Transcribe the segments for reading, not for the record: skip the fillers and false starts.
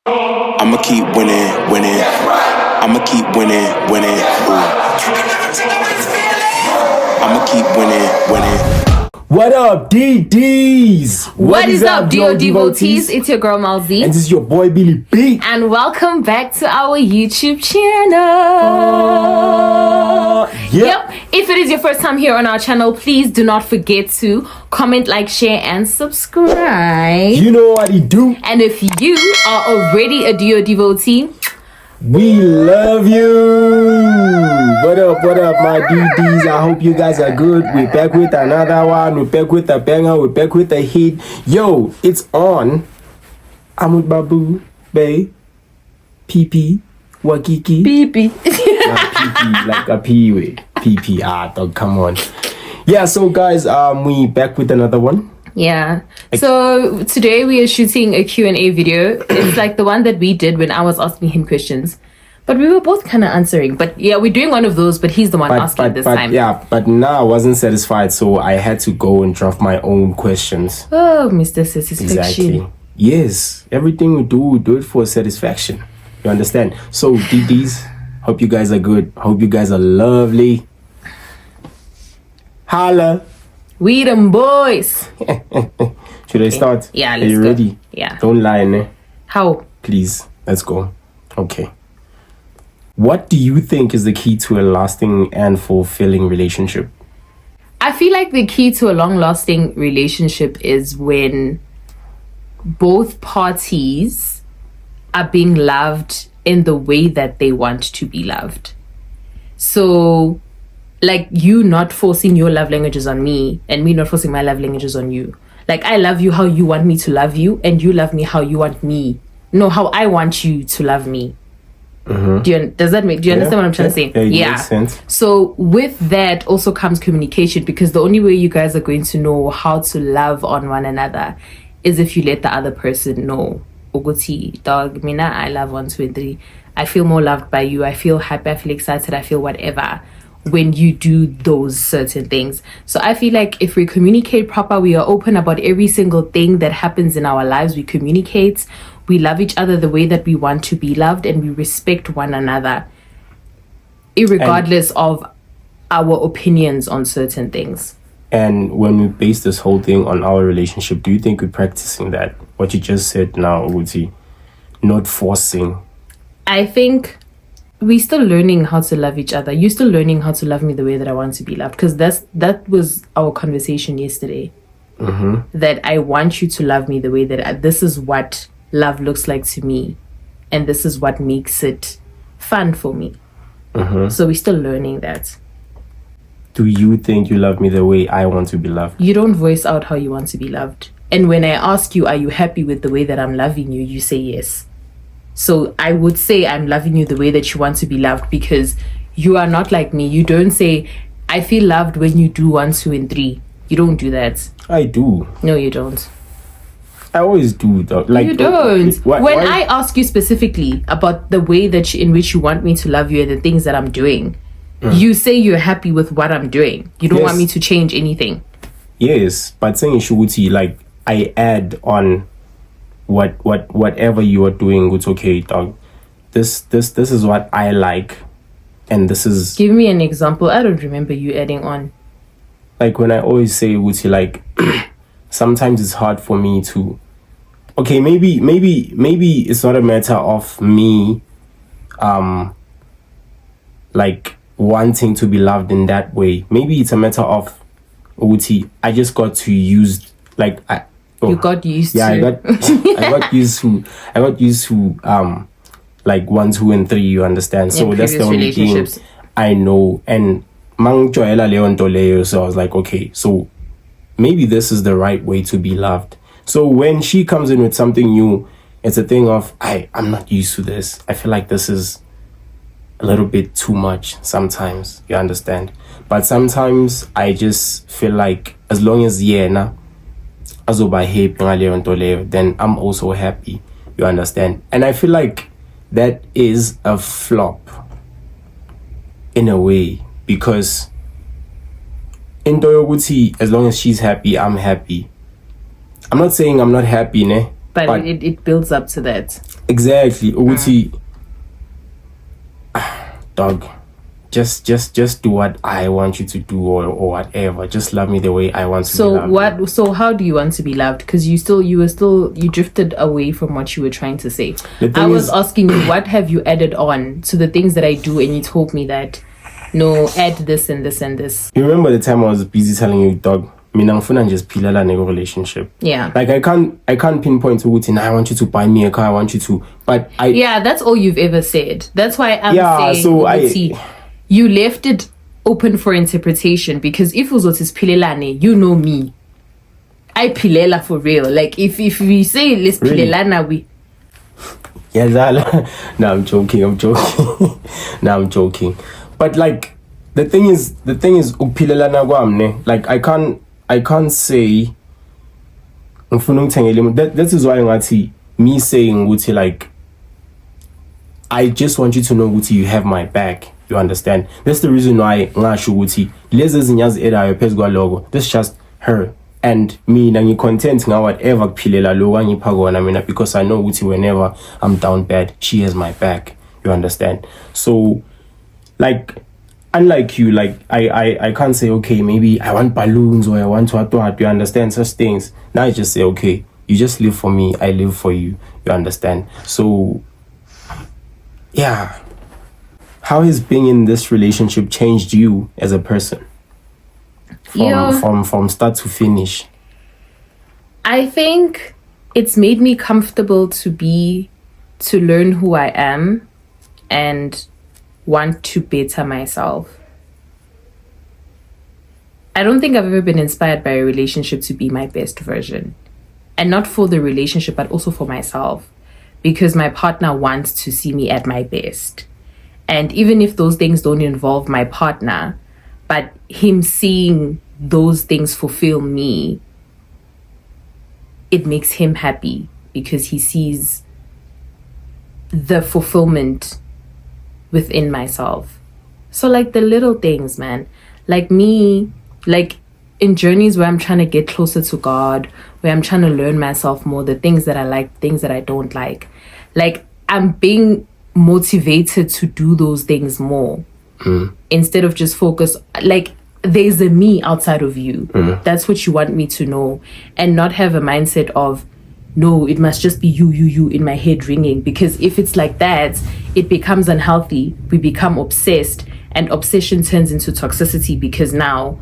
I'ma keep winning, winning. I'ma keep winning, winning. I'ma keep winning, winning. What up, DDs? What is up, DO devotees? It's your girl Malzy. And this is your boy Billy B. And welcome back to our YouTube channel. Yep. If it is your first time here on our channel, please do not forget to comment, like, share, and subscribe. You know what he do. And if you are already a DO devotee, we love you. What up, my DDs? I hope you guys are good. We're back with another one. We're back with a banger. We're back with a hit. Yo, it's on. I'm with Babu, Bay, PP, Wakiki. PP. PP, like a P way. PP, dog, come on. Yeah, so guys, we back with another one. Yeah. So today we are shooting a Q&A video. It's like the one that we did when I was asking him questions. But we were both kind of answering. But yeah, we're doing one of those, but he's the one asking this time. Yeah, but now I wasn't satisfied, so I had to go and draft my own questions. Oh, Mr. Satisfaction. Exactly. Yes, everything we do it for satisfaction. You understand? So, DDs, hope you guys are good. Hope you guys are lovely. Holla. We them boys. Should I start? Yeah, let's Are you go. ready? Yeah. Don't lie, ne? How? Please, let's go. Okay. What do you think is the key to a lasting and fulfilling relationship? I feel like the key to a long-lasting relationship is when both parties are being loved in the way that they want to be loved. So, like, you not forcing your love languages on me and me not forcing my love languages on you. Like, I love you how you want me to love you, and you love me how you want me. No, how I want you to love me. Mm-hmm. Do you understand what I'm trying to say? Yeah. Makes sense. So with that also comes communication, because the only way you guys are going to know how to love on one another is if you let the other person know. Oguti, dog, mina, I love 1, 2, and 3. I feel more loved by you. I feel happy. I feel excited. I feel whatever when you do those certain things. So I feel like if we communicate proper, we are open about every single thing that happens in our lives. We communicate. We love each other the way that we want to be loved, and we respect one another, irregardless of our opinions on certain things. And when we base this whole thing on our relationship, do you think we're practicing that? What you just said now, Uti, not forcing. I think we're still learning how to love each other. You're still learning how to love me the way that I want to be loved, because that was our conversation yesterday. Mm-hmm. That I want you to love me the way that this is what love looks like to me, and this is what makes it fun for me. Mm-hmm. So we're still learning that. Do you think you love me the way I want to be loved? You don't voice out how you want to be loved. And when I ask you, are you happy with the way that I'm loving you, you say yes. So I would say I'm loving you the way that you want to be loved, because you are not like me. You don't say, I feel loved when you do 1, 2, and 3. You don't do that. I do. No, you don't. I always do, though. Like, you don't. Why? I ask you specifically about the way that in which you want me to love you and the things that I'm doing, you say you're happy with what I'm doing. You don't want me to change anything. Yes, but saying Shuguti, like, I add on whatever you are doing. It's okay, dog. This is what I like, and this is. Give me an example. I don't remember you adding on. Like when I always say, Uti, like, sometimes it's hard for me to. Okay, maybe it's not a matter of me, like wanting to be loved in that way. Maybe it's a matter of, Uti, I just got to use, like, you got used to. I got used to like 1, 2, and 3. You understand? So that's the only thing I know. And so I was like, okay, so maybe this is the right way to be loved. So when she comes in with something new, it's a thing of, I'm not used to this. I feel like this is a little bit too much sometimes. You understand? But sometimes I just feel like as long as then I'm also happy. You understand? And I feel like that is a flop in a way, because in Doyoguti, as long as she's happy, I'm happy. I'm not saying I'm not happy, ne? But it builds up to that. Exactly. Ukuthi, dog, just do what I want you to do or whatever. Just love me the way I want to be loved. So how do you want to be loved? Because you drifted away from what you were trying to say. I was asking you, what have you added on to the things that I do, and you told me that no, add this and this and this. You remember the time I was busy telling you, dog, mina ngifuna just phila nego relationship. Yeah. Like I can't pinpoint to Uti, I want you to buy me a car, I want you to, but yeah, that's all you've ever said. That's why I'm saying, so you left it open for interpretation, because if uzotis pilelane, you know me, I pilela for real. Like if we say let's pilelana, we no, I'm joking. No, I'm joking. But like the thing is upilelana kwamne. Like I can't say that is why ngathi me saying Uti, like I just want you to know Uti, you have my back. You understand? That's the reason why ngasho ukuthi lezi zinyazi erayo phezu kwalogo, this just her and me, nangi content nga whatever kuphilela lo angipha kona mina, because I know ukuthi whenever I'm down bad, she has my back. You understand? So like unlike you, like I can't say, okay, maybe I want balloons or I want what, you understand, such things. Now I just say, okay, you just live for me, I live for you. You understand? So yeah. How has being in this relationship changed you as a person? From start to finish? I think it's made me comfortable to learn who I am and want to better myself. I don't think I've ever been inspired by a relationship to be my best version. And not for the relationship, but also for myself. Because my partner wants to see me at my best. And even if those things don't involve my partner, but him seeing those things fulfill me, it makes him happy because he sees the fulfillment within myself. So like the little things, man, like me, like in journeys where I'm trying to get closer to God, where I'm trying to learn myself more, the things that I like, things that I don't like I'm being motivated to do those things more instead of just focus, like there's a me outside of you. That's what you want me to know, and not have a mindset of no, it must just be you in my head ringing, because if it's like that, it becomes unhealthy. We become obsessed, and obsession turns into toxicity, because now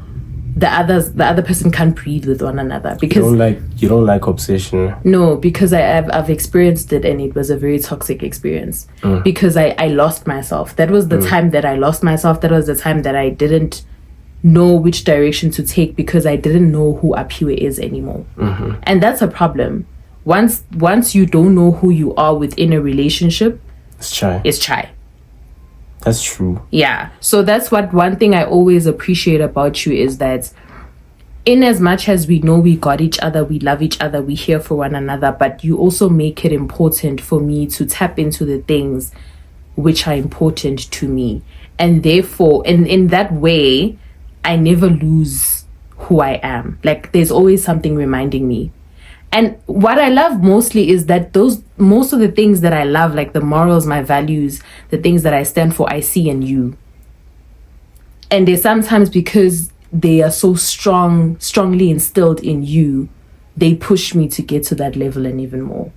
the other person can't breathe with one another. Because you don't like obsession. No, because I've experienced it, and it was a very toxic experience. Because I lost myself. That was the time that I lost myself. That was the time that I didn't know which direction to take, because I didn't know who Apiwe is anymore. And that's a problem. Once you don't know who you are within a relationship, it's chai. That's true. Yeah. So that's one thing I always appreciate about you, is that in as much as we know we got each other, we love each other, we here for one another, but you also make it important for me to tap into the things which are important to me. And therefore, in that way, I never lose who I am. Like there's always something reminding me. And what I love mostly is that most of the things that I love, like the morals, my values, the things that I stand for, I see in you. And they sometimes, because they are so strongly instilled in you, they push me to get to that level and even more.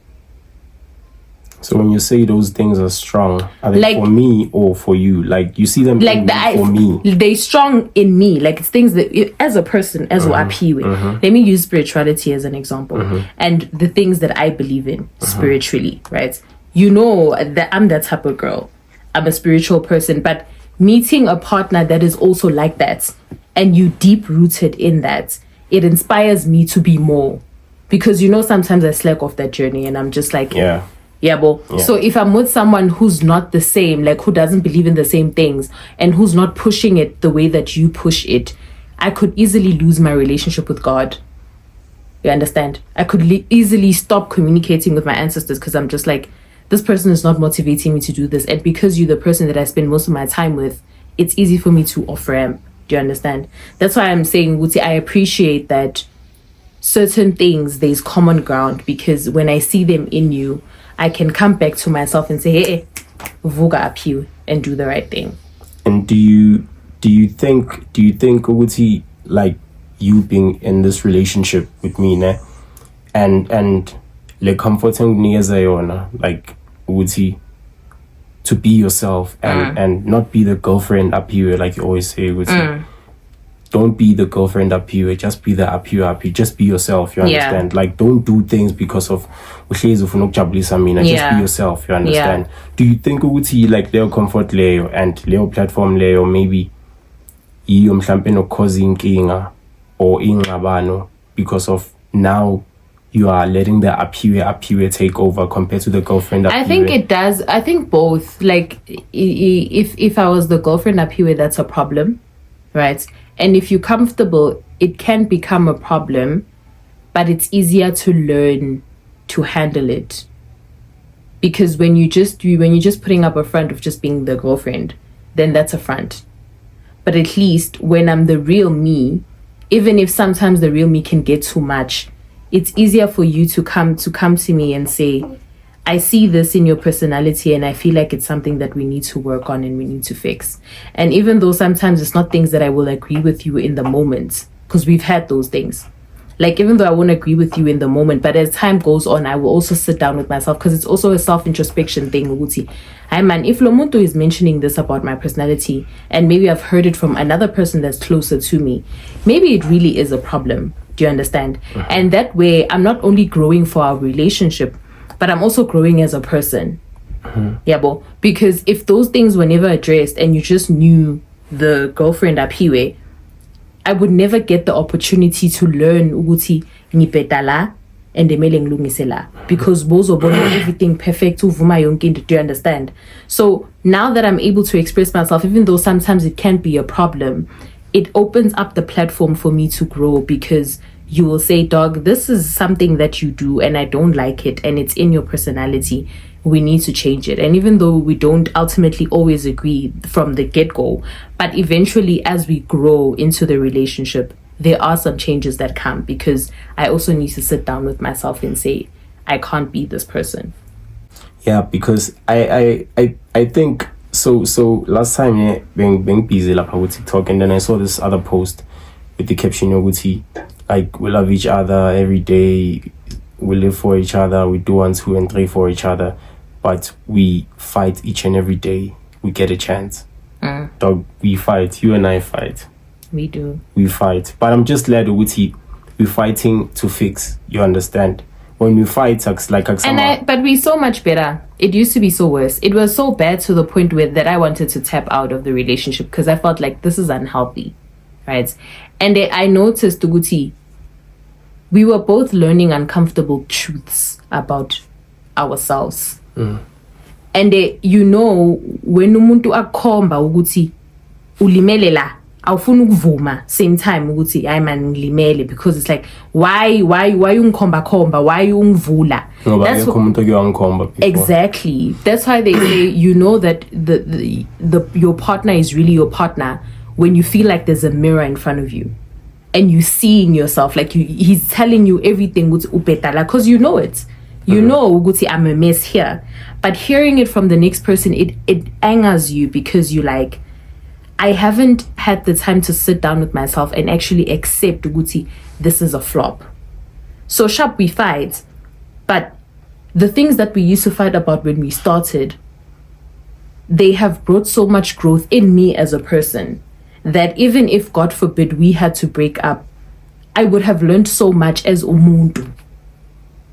So when you say those things are strong, are they like, for me or for you? Like you see them like for me? They strong in me. Like it's things that, as a person, as what I appeal with. Let me use spirituality as an example. And the things that I believe in spiritually, right? You know that I'm that type of girl. I'm a spiritual person. But meeting a partner that is also like that, and you deep rooted in that, it inspires me to be more. Because sometimes I slack off that journey and I'm just like, so if I'm with someone who's not the same, like who doesn't believe in the same things and who's not pushing it the way that you push it, I could easily lose my relationship with God. You understand? I could easily stop communicating with my ancestors, because I'm just like, this person is not motivating me to do this. And because you're the person that I spend most of my time with, it's easy for me to off ramp. Do you understand? That's why I'm saying, Wuti, I appreciate that certain things, there's common ground, because when I see them in you, I can come back to myself and say, hey, vuga up you and do the right thing. And do you think Uguti, like you being in this relationship with me, ne? And like comforting me as like Uguti, to be yourself and not be the girlfriend up here, like you always say, Uguti. Don't be the girlfriend up here, just be the up here. Just be yourself, you understand? Like, don't do things because of just be yourself, you understand? Do you think Uguti, like their comfort layer and their platform layer, maybe mhlampe causing inkinga or ingabano because of now you are letting the up here take over compared to the girlfriend up here? I think it does. I think both. Like, if I was the girlfriend up here, that's a problem, right? And if you're comfortable, it can become a problem, but it's easier to learn to handle it. Because when you're just putting up a front of just being the girlfriend, then that's a front. But at least when I'm the real me, even if sometimes the real me can get too much, it's easier for you to come to me and say, I see this in your personality and I feel like it's something that we need to work on and we need to fix. And even though sometimes it's not things that I will agree with you in the moment, because we've had those things. Like, even though I won't agree with you in the moment, but as time goes on, I will also sit down with myself, because it's also a self-introspection thing. Hi man, if Lomuntu is mentioning this about my personality and maybe I've heard it from another person that's closer to me, maybe it really is a problem. Do you understand? And that way, I'm not only growing for our relationship, but I'm also growing as a person. Yeah, bo. Because if those things were never addressed and you just knew the girlfriend up here, I would never get the opportunity to learn ukuthi ngipetala and emele ngilungisela, because bozo bona everything perfect uvuma yonke into. Do you understand? So now that I'm able to express myself, even though sometimes it can be a problem, it opens up the platform for me to grow, because you will say, dog, this is something that you do and I don't like it and it's in your personality. We need to change it. And even though we don't ultimately always agree from the get-go, but eventually as we grow into the relationship, there are some changes that come, because I also need to sit down with myself and say, I can't be this person. Yeah, because I think so last time being busy like with TikTok, and then I saw this other post with the caption Yoguti, like, we love each other every day, we live for each other, we do 1, 2, and 3 for each other, but we fight each and every day we get a chance. Dog, we fight. You and I fight. We do. We fight. But I'm just glad we're fighting to fix. You understand? When we fight, but we're so much better. It used to be so worse. It was so bad to the point where that I wanted to tap out of the relationship, because I felt like this is unhealthy, right? And I noticed, Uguti, we were both learning uncomfortable truths about ourselves. And you know, when umuntu akhomba ukuthi ulimele la, awufuna ukuvuma same time ukuthi hayi man ngilimele, because it's like why ungikhomba, why ungivula? That's what, exactly. That's why they say, you know, that the your partner is really your partner when you feel like there's a mirror in front of you and you seeing yourself, like he's telling you everything with upetala, because you know it. You know, Uguti, I'm a mess here. But hearing it from the next person, it angers you, because you like, I haven't had the time to sit down with myself and actually accept, Uguti, this is a flop. So sharp, we fight. But the things that we used to fight about when we started, they have brought so much growth in me as a person that even if, God forbid, we had to break up, I would have learned so much as umuntu,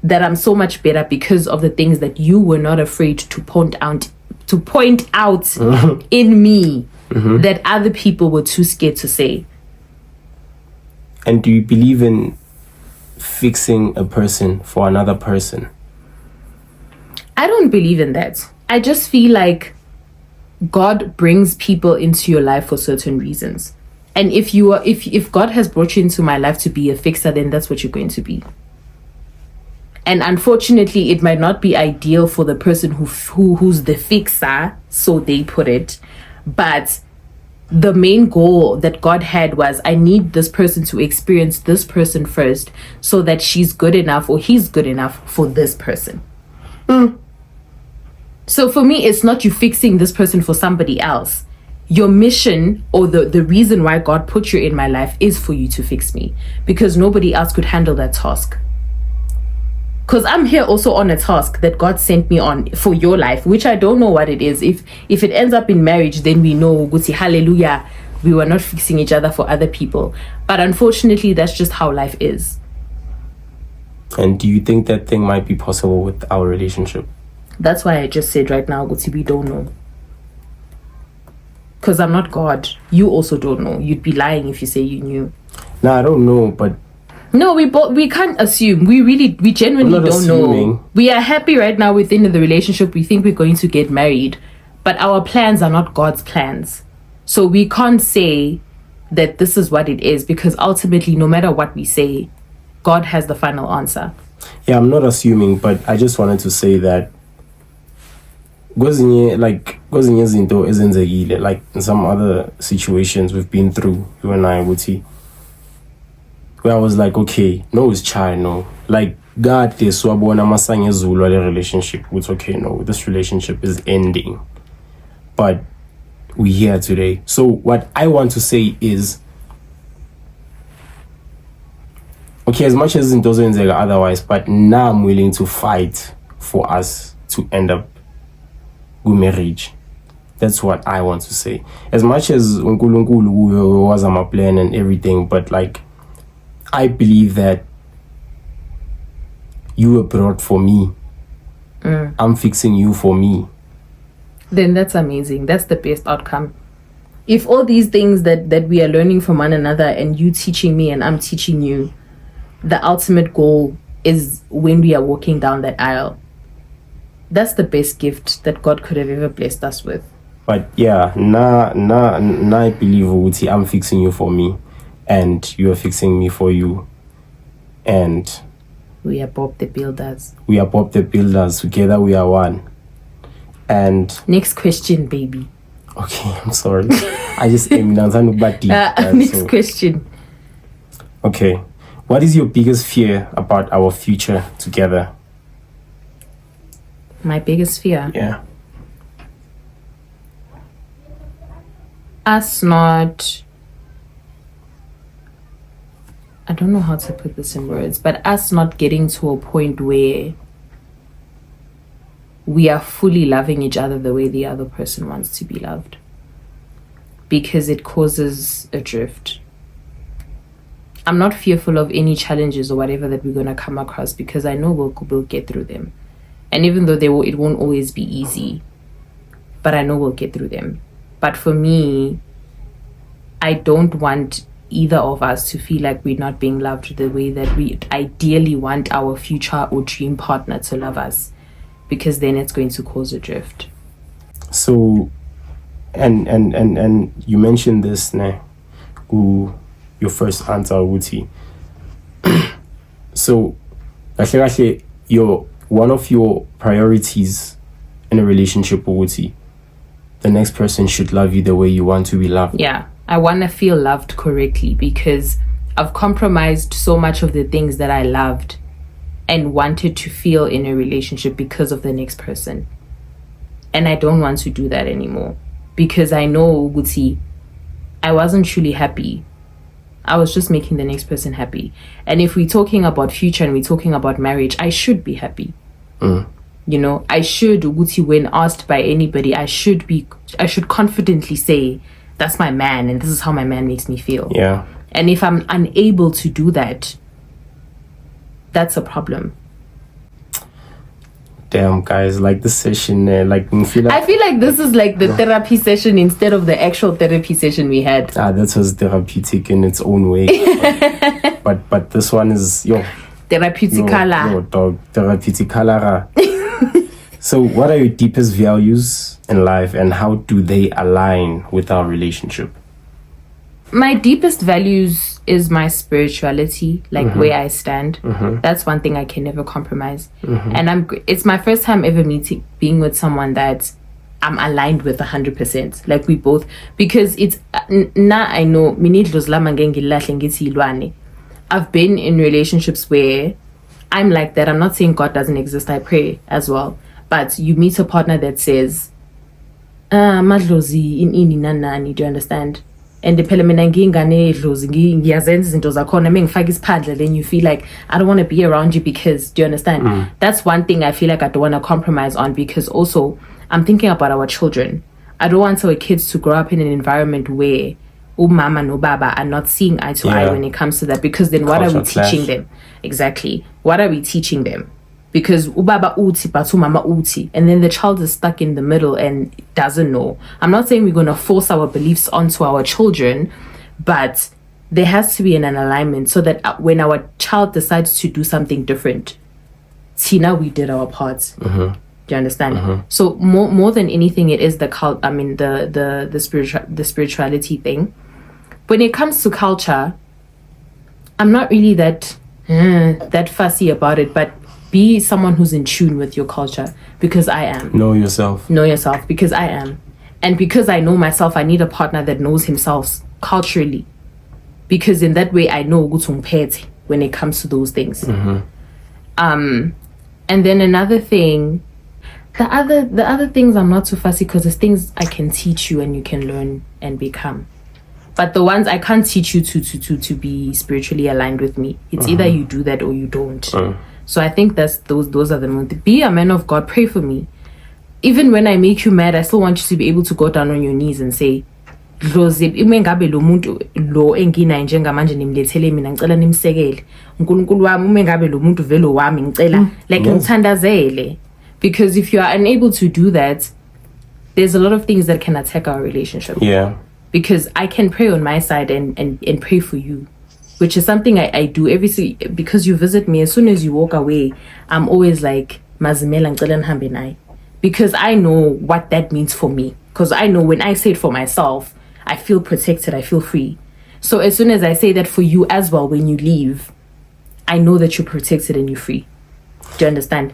that I'm so much better because of the things that you were not afraid to point out in me that other people were too scared to say. And do you believe in fixing a person for another person? I don't believe in that. I just feel like God brings people into your life for certain reasons. And if God has brought you into my life to be a fixer, then that's what you're going to be. And unfortunately, it might not be ideal for the person who's the fixer, so they put it. But the main goal that God had was, I need this person to experience this person first, so that she's good enough or he's good enough for this person. So for me, it's not you fixing this person for somebody else. Your mission or the reason why God put you in my life is for you to fix me, because nobody else could handle that task. Because I'm here also on a task that God sent me on for your life, which I don't know what it is. If it ends up in marriage, then we know, hallelujah, we were not fixing each other for other people. But unfortunately, that's just how life is. And do you think that thing might be possible with our relationship? That's why I just said right now, we don't know. Because I'm not God. You also don't know. You'd be lying if you say you knew. No, I don't know, but... No, we can't assume. We genuinely don't know. We are happy right now within the relationship. We think we're going to get married. But our plans are not God's plans. So we can't say that this is what it is, because ultimately, no matter what we say, God has the final answer. Yeah, I'm not assuming, but I just wanted to say that like in some other situations we've been through, you and I would see, where I was like, okay, no, it's child, no. Like, God, this relationship, it's okay, no, this relationship is ending. But we're here today. So what I want to say is, okay, as much as it doesn't otherwise, but now I'm willing to fight for us to end up good marriage. That's what I want to say. As much as Unkulunkulu was on my plan and everything, but like, I believe that you were brought for me. I'm fixing you for me. Then that's amazing. That's the best outcome. If all these things that we are learning from one another, and you teaching me and I'm teaching you, the ultimate goal is when we are walking down that aisle. That's the best gift that God could have ever blessed us with. But yeah, I believe I'm fixing you for me, and you are fixing me for you. And we are Bob the Builders. Together we are one. And next question, baby. Okay, I'm sorry. I just aim down. Next question. Okay. What is your biggest fear about our future together? My biggest fear? Yeah. Us not... I don't know how to put this in words, but us not getting to a point where we are fully loving each other the way the other person wants to be loved. Because it causes a drift. I'm not fearful of any challenges or whatever that we're going to come across, because I know we'll get through them. And even though it won't always be easy, but I know we'll get through them. But for me, I don't want either of us to feel like we're not being loved the way that we ideally want our future or dream partner to love us, because then it's going to cause a drift. So, and you mentioned this, your first answer, Wuti. So, actually, one of your priorities in a relationship, Wuti, the next person should love you the way you want to be loved. Yeah, I want to feel loved correctly, because I've compromised so much of the things that I loved and wanted to feel in a relationship because of the next person. And I don't want to do that anymore, because I know, Wuti, I wasn't truly happy. I was just making the next person happy. And if we're talking about future and we're talking about marriage, I should be happy. You know, I should, when asked by anybody, I should confidently say, that's my man and this is how my man makes me feel. Yeah. And if I'm unable to do that, that's a problem. Damn, guys, like this session, I feel like this is like the therapy session instead of the actual therapy session we had. That was therapeutic in its own way. but this one is therapeuticala. Dog, therapeuticala. So what are your deepest values in life, and how do they align with our relationship? My deepest values is my spirituality, where I stand. That's one thing I can never compromise. And it's my first time ever being with someone that I'm aligned with 100%. Like we both, because it's now I know I've been in relationships where I'm like that. I'm not saying God doesn't exist. I pray as well. but you meet a partner that says, madlozi ini nani, do you understand? And the phela ngingane dlozi ngiyazenza izinto zakhona mengifaka isiphandla, then you feel like I don't want to be around you because, do you understand? That's one thing I feel like I don't want to compromise on, because also I'm thinking about our children. I don't want our kids to grow up in an environment where mama no baba are not seeing eye to eye when it comes to that, because then what are we teaching them? Exactly. What are we teaching them? Because ubaba uti but mama uti, and then the child is stuck in the middle and doesn't know. I'm not saying we're going to force our beliefs onto our children, but there has to be an alignment so that when our child decides to do something different, see, now we did our part. Do you understand? So more than anything, it is the spirituality thing. When it comes to culture, I'm not really that fussy about it, but be someone who's in tune with your culture, because I am. Know yourself, because I am. And because I know myself, I need a partner that knows himself culturally, because in that way I know when it comes to those things. And then another thing, the other things I'm not too fussy, because it's things I can teach you and you can learn and become. But the ones I can't teach you to be spiritually aligned with me, it's either you do that or you don't. So I think that's those are the most. Be a man of God, pray for me. Even when I make you mad, I still want you to be able to go down on your knees and say, umengabe lo muntu lo enginaye njengamanje nimlethele mina ngicela nimsekele. uNkulunkulu wami umengabe lo muntu velo wami ngicela like ngithandazele. Because if you are unable to do that, there's a lot of things that can attack our relationship. Yeah. Because I can pray on my side and pray for you, which is something I do because you visit me. As soon as you walk away, I'm always like, mazimela ngicela nihambe naye. Because I know what that means for me. Because I know when I say it for myself, I feel protected, I feel free. So as soon as I say that for you as well, when you leave, I know that you're protected and you're free. Do you understand?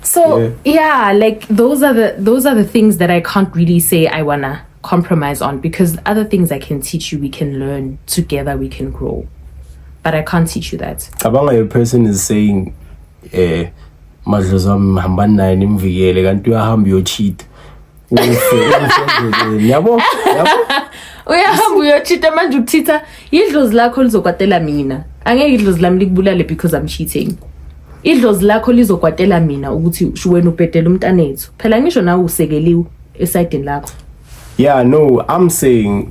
So yeah, like those are the things that I can't really say I wanna compromise on, because other things I can teach you, we can learn together, we can grow. But I can't teach you that. A person is saying, madlozam hambana nimvikele kanti uyahamba uyocheat. Yabo uyahamba uyocheat manje ukuthitha idlozi lakho lizokwatela mina. Angeke idlozi lami likubulale because I'm cheating. Idlozi lakho lizokwatela mina ukuthi wena upetela umntanethu. Phela ngisho nawe usekeliwe esayidini lakho. Yeah, no, I'm saying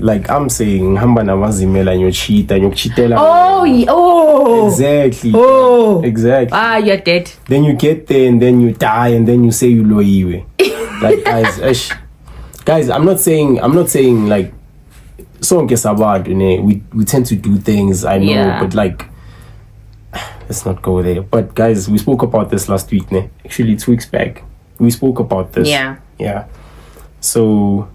hamba namazimela nyocheata nyokucheatela. Oh. Exactly. Oh. Exactly. You're dead. Then you get there and then you die and then you say you loyiwe. Like guys, I'm not saying like sonke sabadu ne. We tend to do things, I know, but like let's not go there. But guys, we spoke about this last week, ne? Actually 2 weeks back. We spoke about this. Yeah. So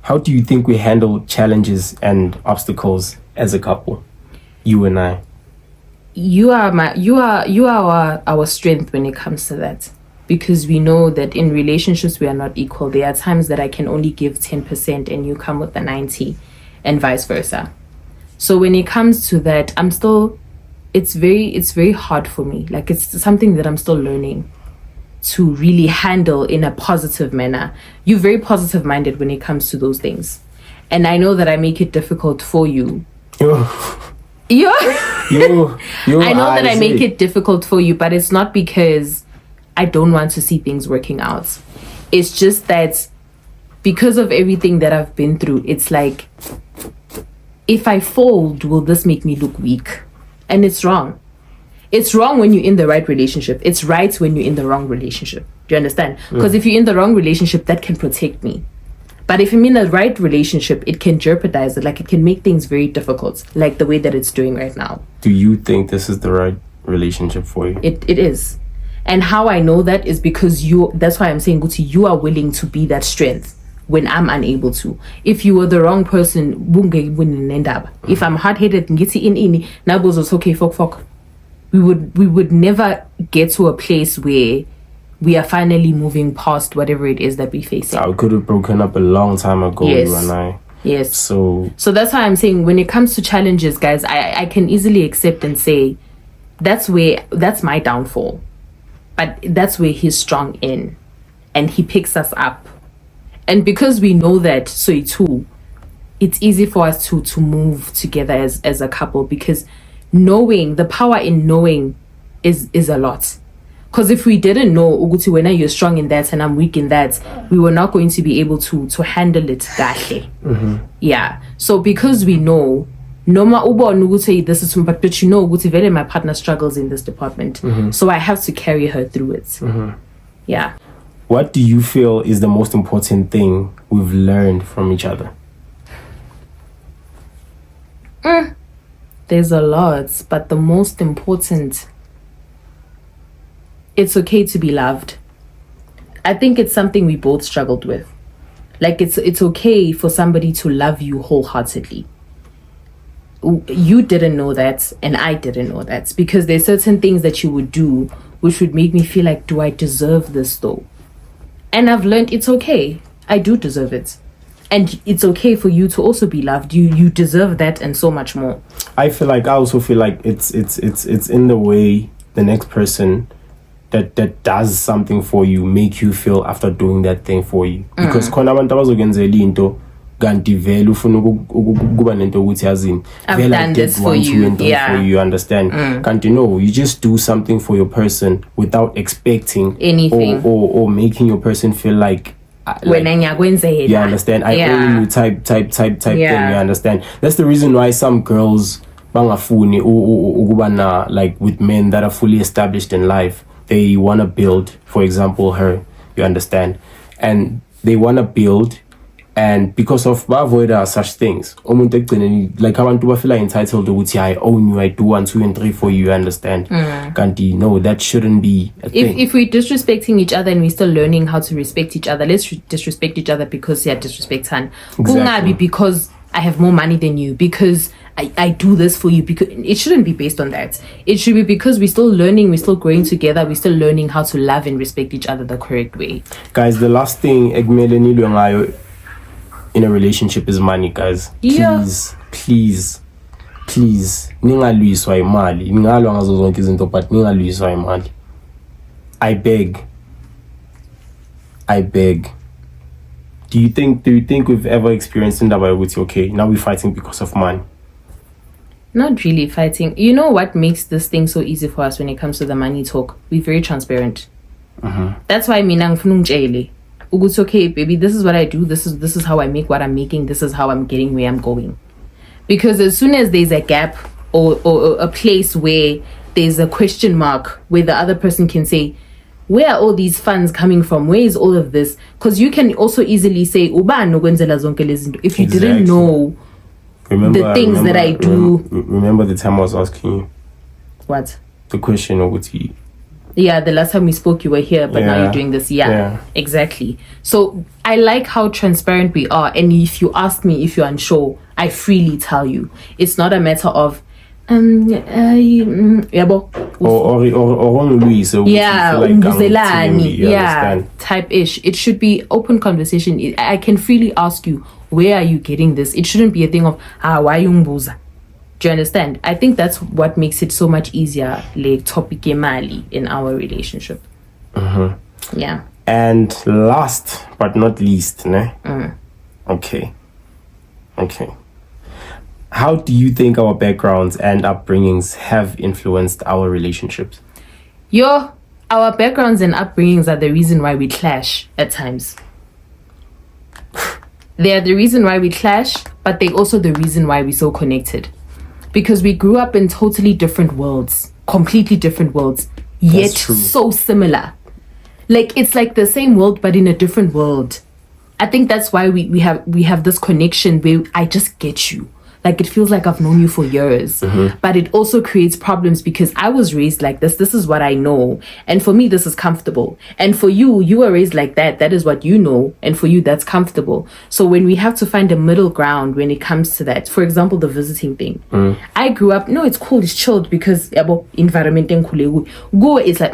how do you think we handle challenges and obstacles as a couple? You and I. You are our strength when it comes to that. Because we know that in relationships we are not equal. There are times that I can only give 10% and you come with the 90, and vice versa. So when it comes to that, it's very hard for me. Like it's something that I'm still learning to really handle in a positive manner. You're very positive minded when it comes to those things. And I know that I make it difficult for you. I know that I make it difficult for you, but it's not because I don't want to see things working out. It's just that because of everything that I've been through, it's like, if I fold, will this make me look weak? And it's wrong. It's wrong when you're in the right relationship. It's right when you're in the wrong relationship. Do you understand? Because if you're in the wrong relationship, that can protect me. But if I'm in the right relationship, it can jeopardize it. Like it can make things very difficult, like the way that it's doing right now. Do you think this is the right relationship for you? It is. And how I know that is because that's why I'm saying, Guti, you are willing to be that strength when I'm unable to. If you were the wrong person, if I'm hard-headed, okay, fuck. We would never get to a place where we are finally moving past whatever it is that we're facing. I could have broken up a long time ago, you and I. Yes. So that's why I'm saying when it comes to challenges, guys, I can easily accept and say that's my downfall. but that's where he's strong in, and he picks us up. And because we know that, so too, it's easy for us to move together as a couple, because knowing, the power in knowing is a lot. Because if we didn't know, Uguti, when you're strong in that and I'm weak in that, we were not going to be able to handle it gahle. Yeah. So because we know, Noma Ubo Nuguti, this is but you know, Uguti, very my partner struggles in this department. So I have to carry her through it. Yeah. What do you feel is the most important thing we've learned from each other? There's a lot, but the most important, it's okay to be loved. I think it's something we both struggled with. Like, it's okay for somebody to love you wholeheartedly. You didn't know that, and I didn't know that, because there's certain things that you would do which would make me feel like, do I deserve this though? And I've learned it's okay. I do deserve it. And it's okay for you to also be loved. You deserve that and so much more. I also feel like it's in the way the next person that does something for you make you feel after doing that thing for you. Because khona abantu abazokenzela into kanti vele ufuna ukuba nento ukuthi yazini I've done this for you. Yeah. For you, understand? Kanti no, you just do something for your person without expecting anything or making your person feel like you understand? I owe you type thing, you understand? That's the reason why some girls bangafuni ukubana like with men that are fully established in life. They want to build, for example, her, you understand? And they want to build, and because of avoid such things, like abantu feel entitled to I own you, I do 1, 2, and 3 for you, you understand? Kanti, no, that shouldn't be a thing. If we're disrespecting each other and we're still learning how to respect each other, let's disrespect each other because disrespect han. Exactly. Because I have more money than you, because I do this for you, because it shouldn't be based on that. It should be because we're still learning, we're still growing together, we're still learning how to love and respect each other the correct way. Guys, the last thing in a relationship is money, guys. Yeah. Please ningalwiswa imali, ningalwa ngazo zonke izinto, but ningalwiswa imali. I beg. Do you think we've ever experienced in that way with okay, now we're fighting because of money? Not really fighting. You know what makes this thing so easy for us when it comes to the money talk? We're very transparent. That's why Ugu's okay, baby, this is what I do, this is how I make what I'm making, this is how I'm getting where I'm going. Because as soon as there's a gap or a place where there's a question mark where the other person can say, where are all these funds coming from? Where is all of this? Because you can also easily say, if you didn't know the things that I do. Remember the time I was asking you? What? The question of what you... Yeah, the last time we spoke, you were here, but now you're doing this. Yeah, exactly. So I like how transparent we are. And if you ask me, if you're unsure, I freely tell you. It's not a matter of, type ish. It should be open conversation. I can freely ask you, where are you getting this? It shouldn't be a thing of, why yumbuza? Do you understand? I think that's what makes it so much easier, like topic mali in our relationship. Yeah. And last but not least, ne? Okay. How do you think our backgrounds and upbringings have influenced our relationships? Our backgrounds and upbringings are the reason why we clash at times. They are the reason why we clash, but they're also the reason why we're so connected. Because we grew up in totally different worlds, completely different worlds, yet so similar. Like, it's like the same world, but in a different world. I think that's why we have this connection where I just get you. Like, it feels like I've known you for years. But it also creates problems because I was raised like this. This is what I know. And for me, this is comfortable. And for you, you were raised like that. That is what you know. And for you, that's comfortable. So when we have to find a middle ground when it comes to that, for example, the visiting thing. I grew up, no, it's cool, it's chilled because environment go is like,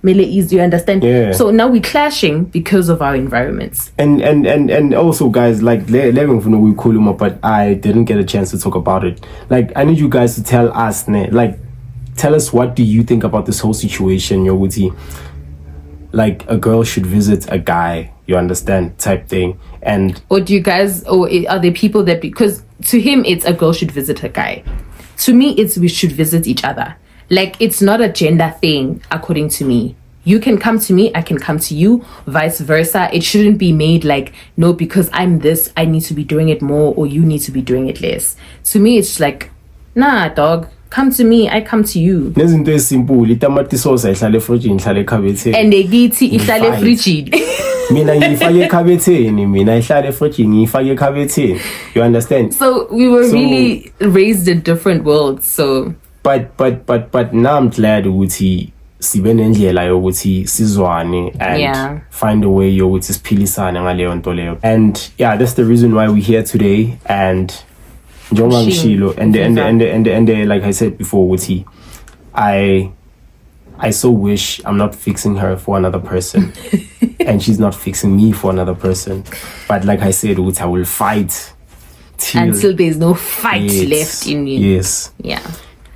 easy, you understand? Yeah. So now we're clashing because of our environments. And also, guys, like, we call him up, but I didn't get a chance to talk about it. Like, I need you guys to tell us, like, tell us, what do you think about this whole situation, Yoguti? Like, a girl should visit a guy, you understand, type thing. And or do you guys, or are there people that, because to him it's a girl should visit a guy, to me it's we should visit each other. Like, it's not a gender thing according to me. You can come to me, I can come to you, vice versa. It shouldn't be made like, no, because I'm this, I need to be doing it more, or you need to be doing it less. To me, it's like, nah, dog, come to me, I come to you. nezinto esimple, itamati sauce ihlale efrijini, ihlale ekhabetheni. And negithi ihlale efrijini. Mina ngiyifake ekhabetheni, mina ihlale efrijini ngiyifake ekhabetheni. You understand? So we were really raised in different worlds. So but now I'm glad ukuthi sibe nendlela yokuthi sizwane and find a way yokuthi siphilisane ngaleyo nto leyo. And yeah, that's the reason why we're here today. And njengoba ngishilo, and like I said before, ukuthi I so wish I'm not fixing her for another person and she's not fixing me for another person. But like I said, I will fight until there's no fight left in you. Yes. Yeah.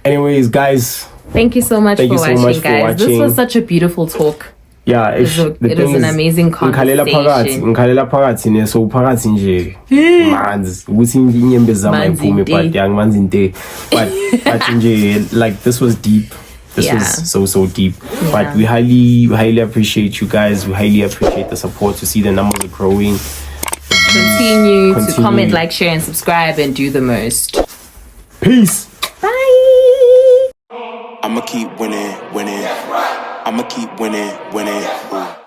Anyways, guys, thank you so much for watching, guys. This was such a beautiful talk. Yeah, it was an amazing conversation. Ngikhalela phakathi neso phakathi nje manzi ukuthi inyembe zama iphume, but yangimanzi inte, but nje, like, this was deep. This was so deep. But we highly appreciate you guys. We highly appreciate the support, to see the numbers are growing. Continue to comment, like, share, and subscribe, and do the most. Peace. Bye. I'ma keep winning. I'ma keep winning.